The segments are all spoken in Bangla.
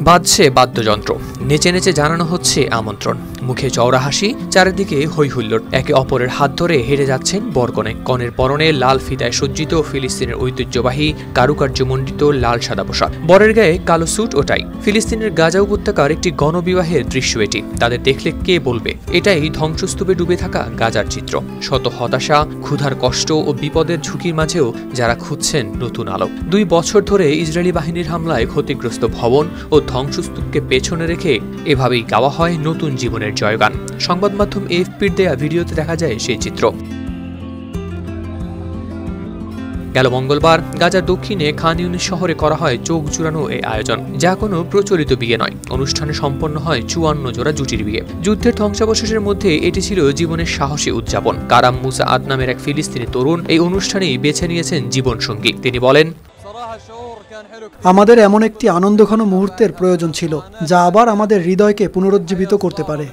বাজছে বাদ্যযন্ত্র, নেচে নেচে জানানো হচ্ছে আমন্ত্রণ। মুখে চওড়া হাসি, চারিদিকে হৈ হুল্লোড়। একে অপরের হাত ধরে হেঁটে যাচ্ছেন বরকনে। কনের পরনে লাল ফিতায় সজ্জিত ফিলিস্তিনের ঐতিহ্যবাহী কারুকার্যমণ্ডিত লাল সাদা পোশাক, বরের গায়ে কালো স্যুট ও টাই। ফিলিস্তিনের গাজা উপত্যকার একটি গণবিবাহের দৃশ্য এটি। তাদের দেখলে কে বলবে এটাই ধ্বংসস্তূপে ডুবে থাকা গাজার চিত্র। শত হতাশা, ক্ষুধার কষ্ট ও বিপদের ঝুঁকির মাঝেও যারা খুঁজছেন নতুন আলো। 2 বছর ধরে ইসরায়েলি বাহিনীর হামলায় ক্ষতিগ্রস্ত ভবন ও ধ্বংসস্তূপকে পেছনে রেখে এভাবেই গাওয়া হয় নতুন জীবনের জয়গান। সংবাদ মাধ্যম এএফপির দেয়া ভিডিওতে দেখা যায় সেই চিত্র। গেল মঙ্গলবার গাজার দক্ষিণে খান ইউনিস শহরে করা হয় চোখ জুড়ানো এই আয়োজন, যা কোনো প্রচলিত বিয়ে নয়। অনুষ্ঠানে সম্পন্ন হয় 54 জোড়া জুটির বিয়ে। যুদ্ধের ধ্বংসাবশেষের মধ্যে এটি ছিল জীবনের সাহসী উদযাপন। কারাম মুসা আদ নামের এক ফিলিস্তিনি তরুণ এই অনুষ্ঠানেই বেছে নিয়েছেন জীবনসঙ্গী। তিনি বলেন, আমাদের এমন একটি আনন্দঘন মুহূর্তের প্রয়োজন ছিল, যা আবার আমাদের হৃদয়কে পুনরুজ্জীবিত করতে পারে।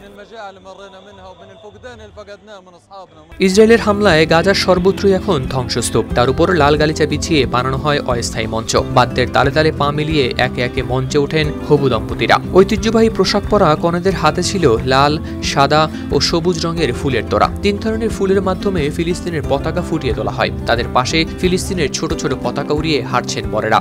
ইসরায়েলের হামলায় গাজার সর্বত্রই এখন ধ্বংসস্তূপ। তার উপর লাল গালিচা বিছিয়ে বানানো হয় অস্থায়ী মঞ্চ। বাদ্যের তালে তালে পা মিলিয়ে একে একে মঞ্চে ওঠেন হবু দম্পতিরা। ঐতিহ্যবাহী পোশাক পরা কনেদের হাতে ছিল লাল, সাদা ও সবুজ রঙের ফুলের তোড়া। 3 ধরনের ফুলের মাধ্যমে ফিলিস্তিনের পতাকা ফুটিয়ে তোলা হয়। তাদের পাশে ফিলিস্তিনের ছোট ছোট পতাকা উড়িয়ে হাঁটছেন বরেরা।